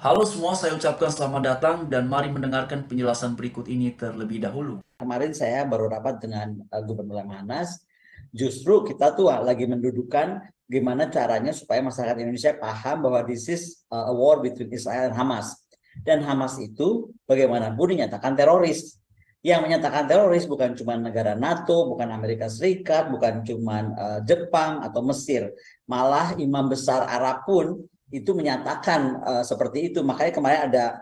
Halo semua, saya ucapkan selamat datang dan mari mendengarkan penjelasan berikut ini terlebih dahulu. Kemarin saya baru rapat dengan Gubernur Lemhanas. Justru kita tuh lagi mendudukan gimana caranya supaya masyarakat Indonesia paham bahwa this is a war between Israel dan Hamas. Dan Hamas itu bagaimanapun dinyatakan teroris. Yang menyatakan teroris bukan cuma negara NATO, bukan Amerika Serikat, bukan cuma Jepang atau Mesir. Malah imam besar Arab pun itu menyatakan seperti itu. Makanya kemarin ada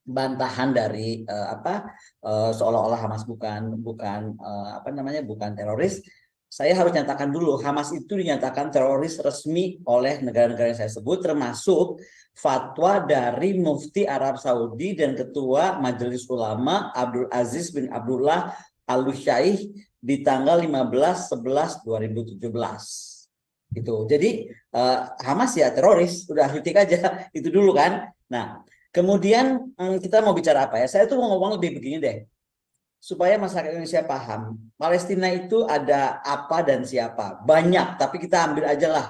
bantahan dari seolah-olah Hamas bukan bukan apa namanya bukan teroris. Saya harus nyatakan dulu Hamas itu dinyatakan teroris resmi oleh negara-negara yang saya sebut, termasuk fatwa dari Mufti Arab Saudi dan Ketua Majelis Ulama Abdul Aziz bin Abdullah Al-Syaikh di tanggal 15/11/2017 gitu. Jadi Hamas ya teroris, udah titik aja itu dulu kan. Nah, kemudian kita mau bicara apa ya? Saya tuh mau ngomong lebih begini deh, supaya masyarakat Indonesia paham. Palestina itu ada apa dan siapa? Banyak, tapi kita ambil aja lah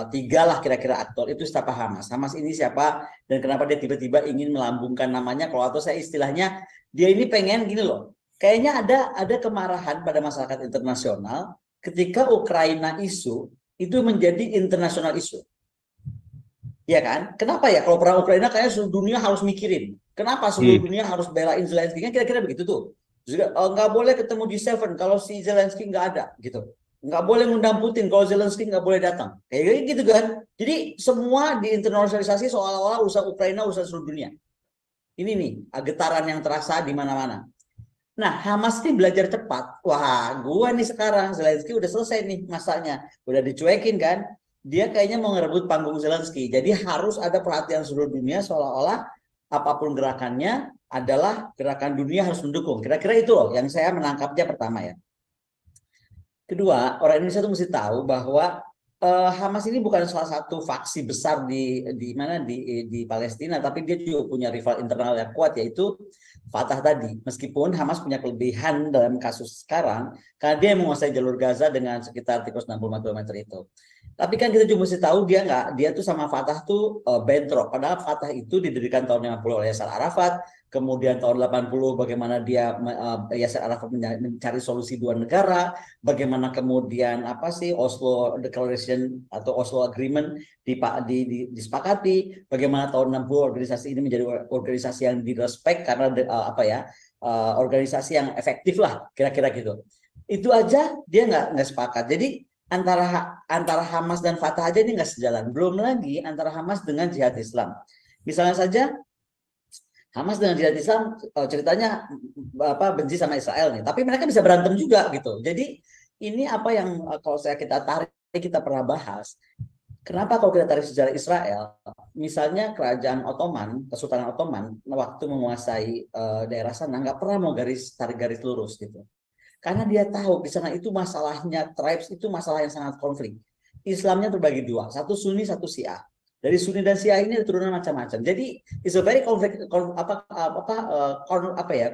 tiga lah kira-kira aktor. Itu siapa Hamas? Hamas ini siapa dan kenapa dia tiba-tiba ingin melambungkan namanya? Kalau atau saya istilahnya dia ini pengen gini loh. Kayaknya ada kemarahan pada masyarakat internasional ketika Ukraina isu itu menjadi internasional isu. Ya kan? Kenapa ya kalau perang Ukraina kayaknya seluruh dunia harus mikirin. Kenapa seluruh Hmm. dunia harus belain Zelensky? Kan kira-kira begitu tuh. Juga nggak boleh ketemu di Seven kalau si Zelensky nggak ada gitu. Nggak boleh ngundang Putin kalau Zelensky nggak boleh datang. Kayak gitu kan. Jadi semua diinternasionalisasi seolah-olah urusan Ukraina urusan seluruh dunia. Ini nih getaran yang terasa di mana-mana. Nah, Hamas ini belajar cepat. Wah, gua nih sekarang Zelensky udah selesai nih masanya. Udah dicuekin kan. Dia kayaknya mau ngerebut panggung Zelensky. Jadi harus ada perhatian seluruh dunia seolah-olah apapun gerakannya adalah gerakan dunia harus mendukung. Kira-kira itu loh yang saya menangkapnya pertama ya. Kedua, orang Indonesia tuh mesti tahu bahwa Hamas ini bukan salah satu faksi besar di mana di Palestina, tapi dia juga punya rival internal yang kuat yaitu Fatah tadi. Meskipun Hamas punya kelebihan dalam kasus sekarang karena dia menguasai jalur Gaza dengan sekitar 365 km itu. Tapi kan kita juga mesti tahu dia tuh sama Fatah tuh bentrok. Padahal Fatah itu didirikan tahun 50 oleh Yasser Arafat, kemudian tahun 80 bagaimana dia Yasser Arafat mencari solusi dua negara, bagaimana kemudian apa sih Oslo Declaration atau Oslo Agreement disepakati, bagaimana tahun 60 organisasi ini menjadi organisasi yang direspek karena organisasi yang efektif lah kira-kira gitu. Itu aja dia nggak sepakat. Jadi antara Hamas dan Fatah aja ini nggak sejalan. Belum lagi antara Hamas dengan Jihad Islam. Misalnya saja Hamas dengan Jihad Islam ceritanya benci sama Israel nih, tapi mereka bisa berantem juga gitu. Jadi ini apa yang kalau kita tarik kita pernah bahas. Kenapa kalau kita tarik sejarah Israel, misalnya kerajaan Ottoman, Kesultanan Ottoman waktu menguasai daerah sana nggak pernah mau tarik garis lurus gitu. Karena dia tahu di sana itu masalahnya tribes itu masalah yang sangat konflik. Islamnya terbagi dua, satu Sunni, satu Syiah. Dari Sunni dan Syiah ini ada turunan macam-macam. Jadi it's a very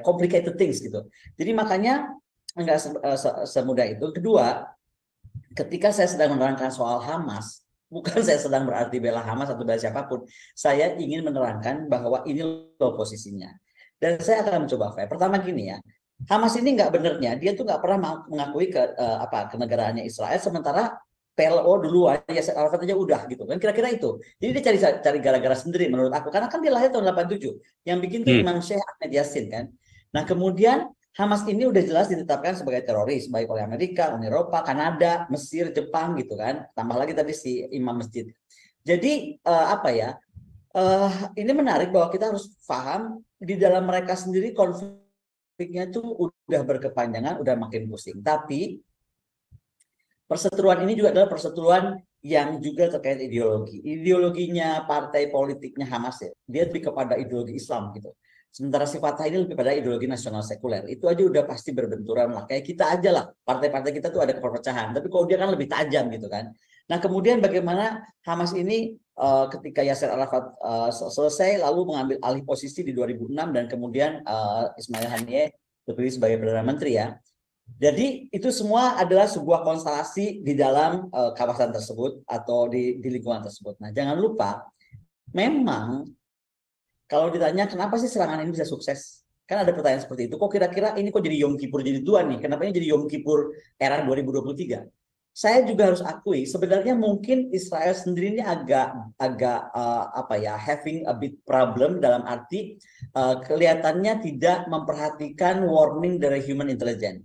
complicated things gitu. Jadi makanya enggak semudah itu. Kedua, ketika saya sedang menerangkan soal Hamas, bukan saya sedang berarti bela Hamas atau bela siapapun. Saya ingin menerangkan bahwa ini loh posisinya. Dan saya akan mencoba fair. Pertama gini ya, Hamas ini nggak benernya, dia tuh nggak pernah mengakui kenegaraannya Israel, sementara PLO duluan, ya Arafat aja udah gitu kan, kira-kira itu. Jadi dia cari gara-gara sendiri menurut aku, karena kan dia lahir tahun 87, yang bikin tuh Hmm. Imam Syekh Ahmed Yassin kan. Nah kemudian Hamas ini udah jelas ditetapkan sebagai teroris baik oleh Amerika, Uni Eropa, Kanada, Mesir, Jepang gitu kan. Tambah lagi tadi si imam masjid. Jadi ini menarik bahwa kita harus paham di dalam mereka sendiri konfliknya tuh udah berkepanjangan, udah makin pusing. Tapi perseteruan ini juga adalah perseteruan yang juga terkait ideologi. Ideologinya partai politiknya Hamas ya, dia lebih kepada ideologi Islam gitu. Sementara si Fatah ini lebih pada ideologi nasional sekuler. Itu aja udah pasti berbenturan lah. Kayak kita aja lah. Partai-partai kita tuh ada perpecahan. Tapi kalau dia kan lebih tajam gitu kan. Nah kemudian bagaimana Hamas ini ketika Yasser Arafat selesai lalu mengambil alih posisi di 2006 dan kemudian Ismail Haniyeh terpilih sebagai Perdana Menteri ya. Jadi itu semua adalah sebuah konstelasi di dalam kawasan tersebut atau di lingkungan tersebut. Nah jangan lupa memang Kalau ditanya kenapa sih serangan ini bisa sukses? Kan ada pertanyaan seperti itu. Kok kira-kira ini kok jadi Yom Kippur jadi Tuhan nih? Kenapa ini jadi Yom Kippur era 2023? Saya juga harus akui sebenarnya mungkin Israel sendiri ini agak agak apa ya, having a bit problem dalam arti kelihatannya tidak memperhatikan warning dari human intelligence.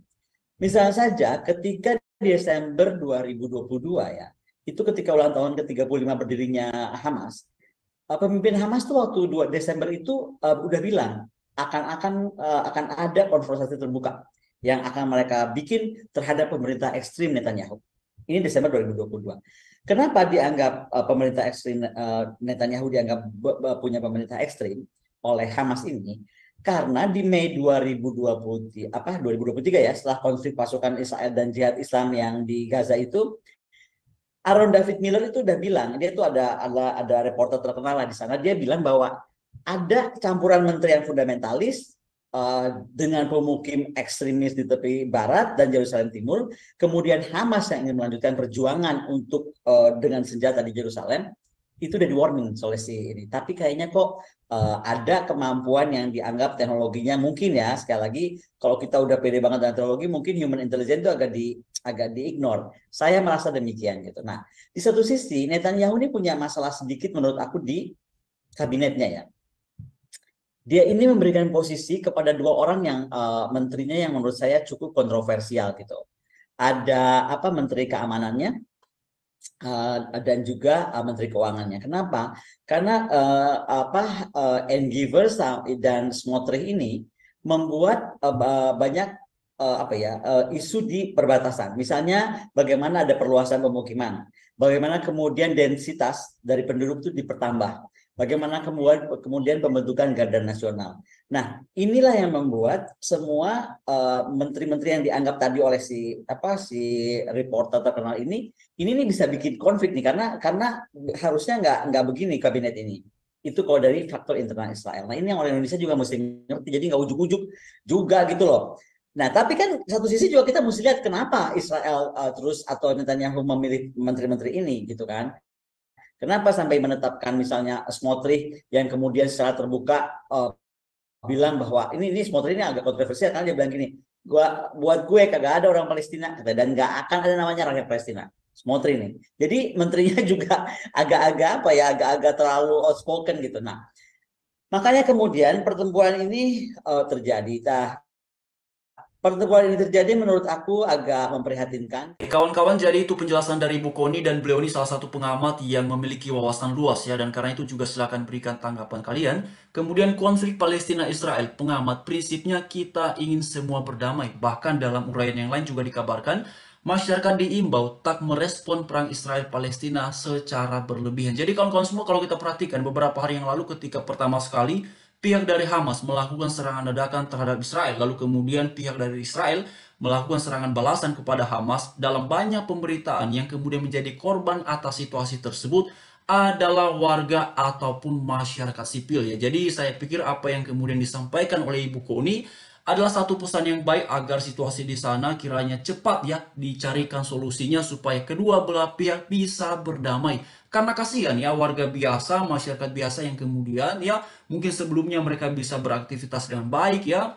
Misalnya saja ketika Desember 2022 ya, itu ketika ulang tahun ke-35 berdirinya Hamas, pemimpin Hamas tuh waktu 2 Desember itu udah bilang akan ada konfrontasi terbuka yang akan mereka bikin terhadap pemerintah ekstrim Netanyahu. Ini Desember 2022. Kenapa dianggap pemerintah ekstrim Netanyahu dianggap punya pemerintah ekstrim oleh Hamas ini? Karena di Mei 2023 ya, setelah konflik pasukan Israel dan Jihad Islam yang di Gaza itu, Aaron David Miller itu udah bilang, dia tuh ada reporter terkenal lah di sana, dia bilang bahwa ada campuran menteri yang fundamentalis dengan pemukim ekstremis di tepi barat dan Yerusalem Timur, kemudian Hamas yang ingin melanjutkan perjuangan untuk dengan senjata di Yerusalem, itu udah di warning oleh si ini. Tapi kayaknya kok ada kemampuan yang dianggap teknologinya mungkin ya, sekali lagi kalau kita udah pede banget dengan teknologi, mungkin human intelligence itu agak di-ignore. Saya merasa demikian gitu. Nah, di satu sisi Netanyahu ini punya masalah sedikit menurut aku di kabinetnya ya. Dia ini memberikan posisi kepada 2 orang yang menterinya yang menurut saya cukup kontroversial gitu. Ada Menteri Keamanannya dan juga Menteri Keuangannya. Kenapa? Karena Engivers dan Smotrich ini membuat banyak isu di perbatasan. Misalnya bagaimana ada perluasan pemukiman, bagaimana kemudian densitas dari penduduk itu dipertambah, bagaimana kemudian pembentukan Garda Nasional. Nah, inilah yang membuat semua menteri-menteri yang dianggap tadi oleh si reporter terkenal ini nih bisa bikin konflik nih karena harusnya nggak begini kabinet ini. Itu kalau dari faktor internal Israel. Nah, ini yang orang Indonesia juga mesti ngerti, jadi nggak ujuk-ujuk juga gitu loh. Nah, tapi kan satu sisi juga kita mesti lihat kenapa Israel terus atau Netanyahu memilih menteri-menteri ini gitu kan. Kenapa sampai menetapkan misalnya Smotrich yang kemudian secara terbuka bilang bahwa ini Smotrich ini agak kontroversial karena dia bilang gini, buat gue kagak ada orang Palestina dan nggak akan ada namanya rakyat Palestina. Smotrich ini. Jadi menterinya juga agak-agak terlalu outspoken gitu. Nah, makanya kemudian pertempuran ini terjadi. Nah, pertempuran ini terjadi menurut aku agak memprihatinkan. Kawan-kawan, jadi itu penjelasan dari Bu Koni, dan beliau ini salah satu pengamat yang memiliki wawasan luas ya, dan karena itu juga silakan berikan tanggapan kalian. Kemudian konflik Palestina-Israel, pengamat prinsipnya kita ingin semua berdamai. Bahkan dalam uraian yang lain juga dikabarkan, masyarakat diimbau tak merespon perang Israel-Palestina secara berlebihan. Jadi kawan-kawan semua, kalau kita perhatikan beberapa hari yang lalu ketika pertama sekali pihak dari Hamas melakukan serangan dadakan terhadap Israel, lalu kemudian pihak dari Israel melakukan serangan balasan kepada Hamas, dalam banyak pemberitaan yang kemudian menjadi korban atas situasi tersebut adalah warga ataupun masyarakat sipil ya. Jadi saya pikir apa yang kemudian disampaikan oleh Ibu Koni adalah satu pesan yang baik agar situasi di sana kiranya cepat ya dicarikan solusinya supaya kedua belah pihak bisa berdamai. Karena kasihan ya warga biasa, masyarakat biasa yang kemudian ya mungkin sebelumnya mereka bisa beraktivitas dengan baik ya.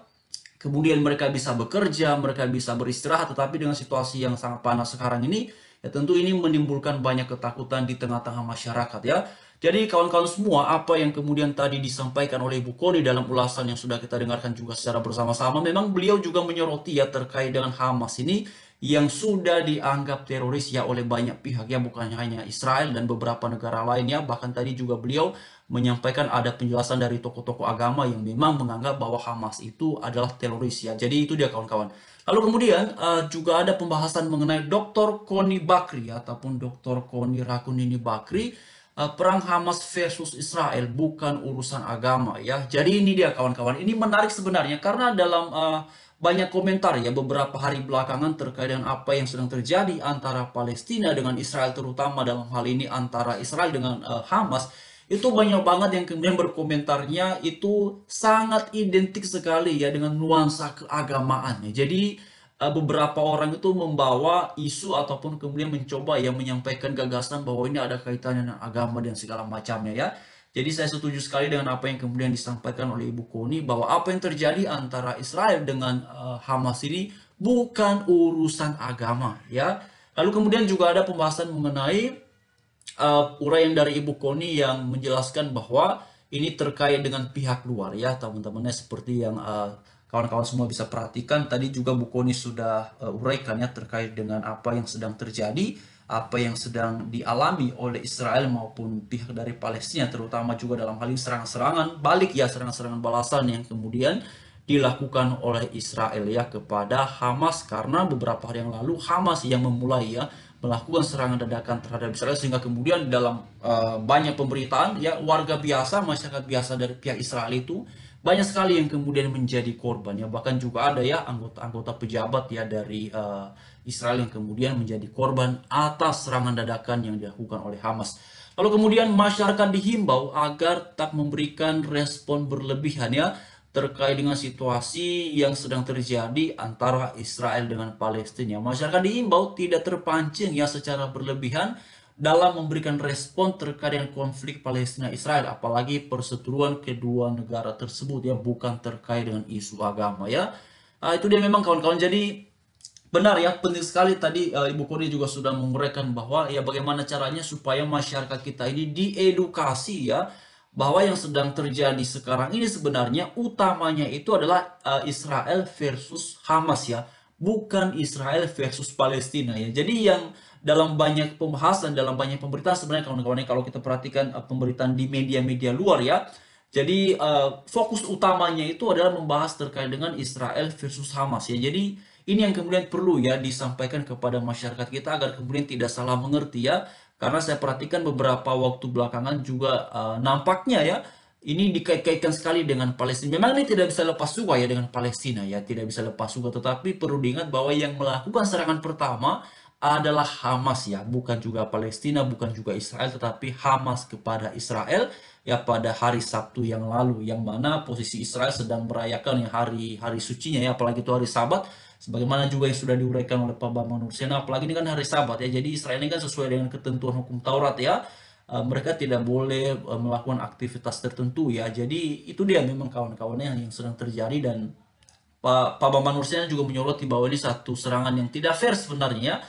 Kemudian mereka bisa bekerja, mereka bisa beristirahat, tetapi dengan situasi yang sangat panas sekarang ini, ya tentu ini menimbulkan banyak ketakutan di tengah-tengah masyarakat ya. Jadi kawan-kawan semua, apa yang kemudian tadi disampaikan oleh Ibu Koni dalam ulasan yang sudah kita dengarkan juga secara bersama-sama, memang beliau juga menyoroti ya terkait dengan Hamas ini yang sudah dianggap teroris ya oleh banyak pihak ya, bukan hanya Israel dan beberapa negara lainnya. Bahkan tadi juga beliau menyampaikan ada penjelasan dari tokoh-tokoh agama yang memang menganggap bahwa Hamas itu adalah teroris ya. Jadi itu dia kawan-kawan. Lalu kemudian juga ada pembahasan mengenai Dr. Koni Bakri ataupun Dr. Koni Rakunini Bakri, perang Hamas versus Israel bukan urusan agama ya. Jadi ini dia kawan-kawan. Ini menarik sebenarnya karena dalam banyak komentar ya beberapa hari belakangan terkait dengan apa yang sedang terjadi antara Palestina dengan Israel, terutama dalam hal ini antara Israel dengan Hamas. Itu banyak banget yang kemudian berkomentarnya itu sangat identik sekali ya dengan nuansa keagamaan. Jadi beberapa orang itu membawa isu ataupun kemudian mencoba ya menyampaikan gagasan bahwa ini ada kaitannya dengan agama dan segala macamnya ya. Jadi saya setuju sekali dengan apa yang kemudian disampaikan oleh Ibu Koni bahwa apa yang terjadi antara Israel dengan Hamas ini bukan urusan agama ya. Lalu kemudian juga ada pembahasan mengenai uraian dari Ibu Koni yang menjelaskan bahwa ini terkait dengan pihak luar ya teman-temannya, seperti yang kawan-kawan semua bisa perhatikan tadi juga Bu Koni sudah uraikan ya terkait dengan apa yang sedang terjadi, apa yang sedang dialami oleh Israel maupun pihak dari Palestina, terutama juga dalam hal ini serangan-serangan balik ya, serangan-serangan balasan yang kemudian dilakukan oleh Israel ya kepada Hamas, karena beberapa hari yang lalu Hamas yang memulai ya melakukan serangan dadakan terhadap Israel, sehingga kemudian dalam banyak pemberitaan ya warga biasa, masyarakat biasa dari pihak Israel itu banyak sekali yang kemudian menjadi korban ya, bahkan juga ada ya anggota-anggota pejabat ya dari Israel yang kemudian menjadi korban atas serangan dadakan yang dilakukan oleh Hamas. Lalu kemudian masyarakat dihimbau agar tak memberikan respon berlebihan ya terkait dengan situasi yang sedang terjadi antara Israel dengan Palestina. Masyarakat diimbau tidak terpancing ya secara berlebihan dalam memberikan respon terkait dengan konflik Palestina-Israel, apalagi perseteruan kedua negara tersebut ya, bukan terkait dengan isu agama ya. Itu dia memang kawan-kawan. Jadi benar ya, penting sekali tadi Ibu Koni juga sudah menguraikan bahwa ya bagaimana caranya supaya masyarakat kita ini diedukasi ya bahwa yang sedang terjadi sekarang ini sebenarnya utamanya itu adalah Israel versus Hamas ya, bukan Israel versus Palestina ya. Jadi yang dalam banyak pembahasan, dalam banyak pemberitaan sebenarnya kawan-kawan, kalau kita perhatikan pemberitaan di media-media luar ya, jadi fokus utamanya itu adalah membahas terkait dengan Israel versus Hamas ya. Jadi ini yang kemudian perlu ya disampaikan kepada masyarakat kita agar kemudian tidak salah mengerti ya. Karena saya perhatikan beberapa waktu belakangan juga nampaknya ya ini dikait-kaitkan sekali dengan Palestina. Memang ini tidak bisa lepas juga ya dengan Palestina ya, tidak bisa lepas juga. Tetapi perlu diingat bahwa yang melakukan serangan pertama adalah Hamas ya, bukan juga Palestina, bukan juga Israel, tetapi Hamas kepada Israel ya pada hari Sabtu yang lalu, yang mana posisi Israel sedang merayakan yang hari sucinya ya, apalagi itu hari Sabat, sebagaimana juga yang sudah diuraikan oleh Pak Bambang Nursena, apalagi ini kan hari Sabat ya, jadi Israel ini kan sesuai dengan ketentuan hukum Taurat ya, mereka tidak boleh melakukan aktivitas tertentu ya, jadi itu dia memang kawan-kawannya yang sedang terjadi. Dan Pak Bambang Nursena juga menyoroti bahwa ini satu serangan yang tidak fair sebenarnya,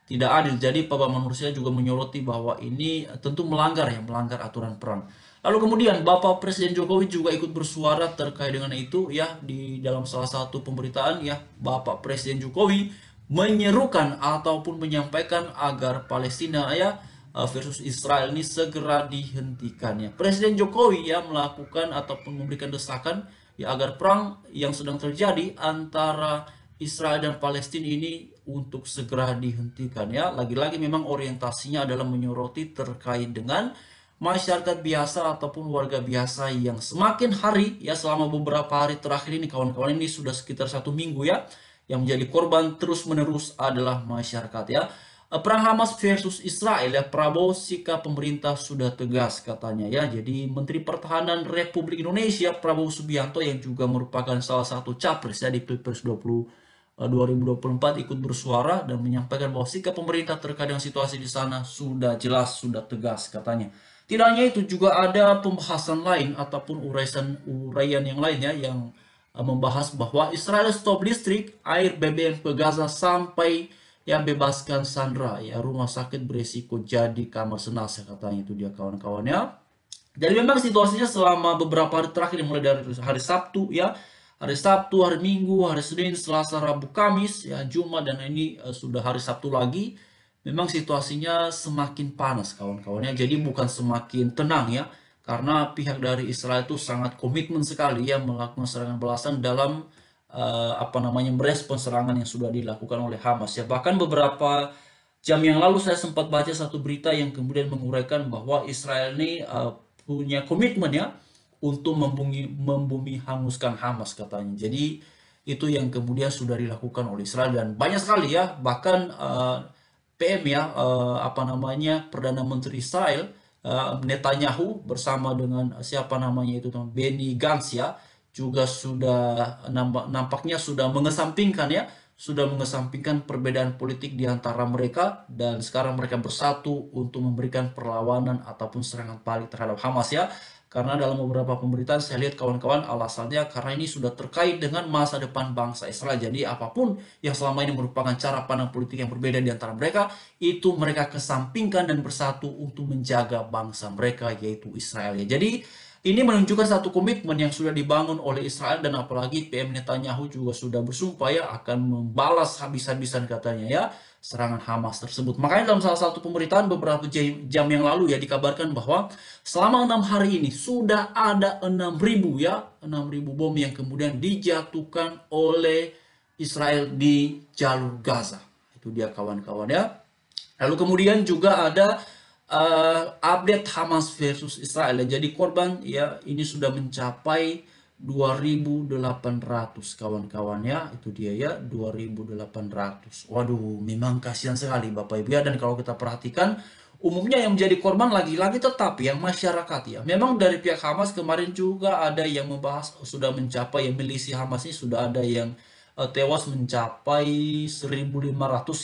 tidak adil. Jadi Pak Bambang Nursena juga menyoroti bahwa ini tentu melanggar ya, melanggar aturan perang. Lalu kemudian Bapak Presiden Jokowi juga ikut bersuara terkait dengan itu ya, di dalam salah satu pemberitaan ya, Bapak Presiden Jokowi menyerukan ataupun menyampaikan agar Palestina ya versus Israel ini segera dihentikan ya. Presiden Jokowi ya melakukan ataupun memberikan desakan ya agar perang yang sedang terjadi antara Israel dan Palestina ini untuk segera dihentikan ya. Lagi-lagi memang orientasinya adalah menyoroti terkait dengan masyarakat biasa ataupun warga biasa yang semakin hari ya, selama beberapa hari terakhir ini kawan-kawan, ini sudah sekitar 1 minggu ya, yang menjadi korban terus-menerus adalah masyarakat ya. Perang Hamas versus Israel ya, Prabowo sikap pemerintah sudah tegas katanya ya. Jadi Menteri Pertahanan Republik Indonesia Prabowo Subianto yang juga merupakan salah satu capres ya di Pilpres 2024 ikut bersuara dan menyampaikan bahwa sikap pemerintah terkait dengan situasi di sana sudah jelas, sudah tegas katanya. Tidak hanya itu, juga ada pembahasan lain ataupun uraian yang lainnya yang membahas bahwa Israel stop listrik, air BBM ke Gaza sampai ya bebaskan Sandra ya, rumah sakit beresiko jadi kamar jenazah katanya, itu dia kawan-kawannya. Jadi memang situasinya selama beberapa hari terakhir, mulai dari hari Sabtu ya, hari Sabtu, hari Minggu, hari Senin, Selasa, Rabu, Kamis ya, Jumat, dan ini sudah hari Sabtu lagi. Memang situasinya semakin panas kawan-kawannya. Jadi bukan semakin tenang ya, karena pihak dari Israel itu sangat komitmen sekali ya melakukan serangan balasan dalam apa namanya merespons serangan yang sudah dilakukan oleh Hamas ya. Bahkan beberapa jam yang lalu saya sempat baca satu berita yang kemudian menguraikan bahwa Israel ini punya komitmen ya untuk membumi hanguskan Hamas katanya. Jadi itu yang kemudian sudah dilakukan oleh Israel, dan banyak sekali ya, bahkan PM ya, apa namanya, Perdana Menteri Israel Netanyahu bersama dengan siapa namanya itu Benny Gantz ya, juga sudah nampaknya sudah mengesampingkan ya, sudah mengesampingkan perbedaan politik di antara mereka, dan sekarang mereka bersatu untuk memberikan perlawanan ataupun serangan balik terhadap Hamas ya. Karena dalam beberapa pemberitaan saya lihat kawan-kawan alasannya karena ini sudah terkait dengan masa depan bangsa Israel. Jadi apapun yang selama ini merupakan cara pandang politik yang berbeda di antara mereka, itu mereka kesampingkan dan bersatu untuk menjaga bangsa mereka yaitu Israel ya. Jadi ini menunjukkan satu komitmen yang sudah dibangun oleh Israel dan apalagi PM Netanyahu juga sudah bersumpah ya akan membalas habis-habisan katanya ya serangan Hamas tersebut. Makanya dalam salah satu pemberitaan beberapa jam yang lalu ya dikabarkan bahwa selama 6 hari ini sudah ada 6.000 ya 6.000 bom yang kemudian dijatuhkan oleh Israel di jalur Gaza. Itu dia kawan-kawan ya. Lalu kemudian juga ada update Hamas versus Israel. Jadi korban ya ini sudah mencapai 2.800 kawan-kawan ya. Itu dia ya 2.800. Waduh, memang kasihan sekali Bapak Ibu ya. Dan kalau kita perhatikan umumnya yang menjadi korban lagi-lagi tetap yang masyarakat ya. Memang dari pihak Hamas kemarin juga ada yang membahas sudah mencapai yang milisi Hamas ini sudah ada yang tewas mencapai 1.500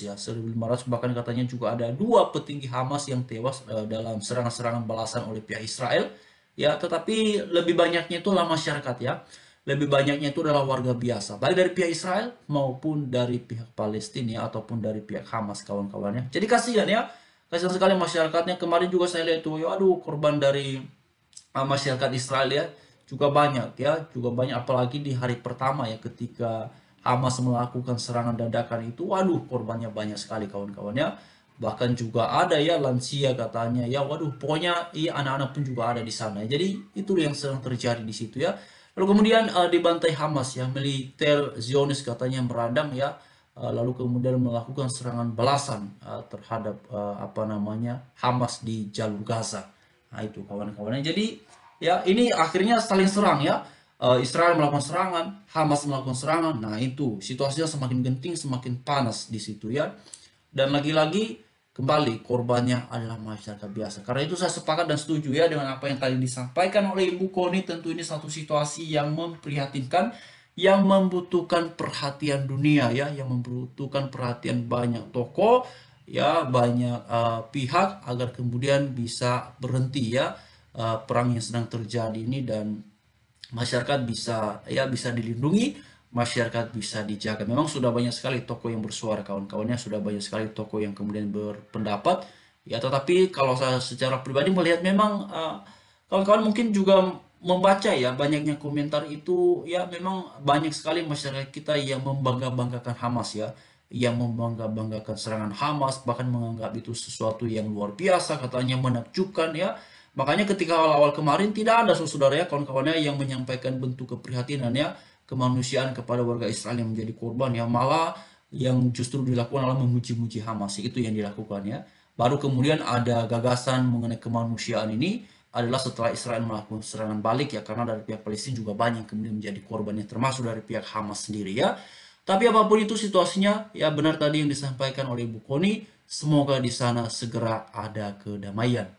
ya 1.500 bahkan katanya juga ada 2 petinggi Hamas yang tewas dalam serangan-serangan balasan oleh pihak Israel ya tetapi lebih banyaknya itulah masyarakat ya lebih banyaknya itu adalah warga biasa baik dari pihak Israel maupun dari pihak Palestina ataupun dari pihak Hamas kawan-kawannya jadi kasihan ya kasihan sekali masyarakatnya kemarin juga saya lihat tuh ya aduh korban dari masyarakat Israel ya juga banyak apalagi di hari pertama ya ketika Hamas melakukan serangan dadakan itu waduh korbannya banyak sekali kawan-kawannya bahkan juga ada ya lansia katanya ya waduh pokoknya iya anak-anak pun juga ada di sana jadi itu yang sedang terjadi di situ ya lalu kemudian dibantai Hamas ya militer Zionis katanya meradang ya lalu kemudian melakukan serangan balasan terhadap apa namanya Hamas di jalur Gaza. Nah itu kawan-kawannya. Jadi ya ini akhirnya saling serang ya. Israel melakukan serangan, Hamas melakukan serangan. Nah itu situasinya semakin genting, semakin panas di situ ya. Dan lagi-lagi kembali korbannya adalah masyarakat biasa. Karena itu saya sepakat dan setuju ya dengan apa yang tadi disampaikan oleh Ibu Koni. Tentu ini satu situasi yang memprihatinkan, yang membutuhkan perhatian dunia ya, yang membutuhkan perhatian banyak tokoh ya, banyak pihak agar kemudian bisa berhenti ya perang yang sedang terjadi ini dan masyarakat bisa dilindungi, masyarakat bisa dijaga. Memang sudah banyak sekali tokoh yang bersuara kawan-kawannya, sudah banyak sekali tokoh yang kemudian berpendapat. Ya, tetapi kalau saya secara pribadi melihat memang kawan-kawan mungkin juga membaca ya banyaknya komentar itu ya memang banyak sekali masyarakat kita yang membangga-banggakan Hamas ya yang membangga-banggakan serangan Hamas bahkan menganggap itu sesuatu yang luar biasa katanya menakjubkan ya makanya ketika awal-awal kemarin tidak ada saudara ya kawan-kawannya yang menyampaikan bentuk keprihatinan ya kemanusiaan kepada warga Israel yang menjadi korban ya malah yang justru dilakukan adalah memuji-muji Hamas itu yang dilakukan ya baru kemudian ada gagasan mengenai kemanusiaan ini adalah setelah Israel melakukan serangan balik ya karena dari pihak Palestina juga banyak kemudian menjadi korbannya termasuk dari pihak Hamas sendiri ya tapi apapun itu situasinya ya benar tadi yang disampaikan oleh Ibu Koni semoga di sana segera ada kedamaian.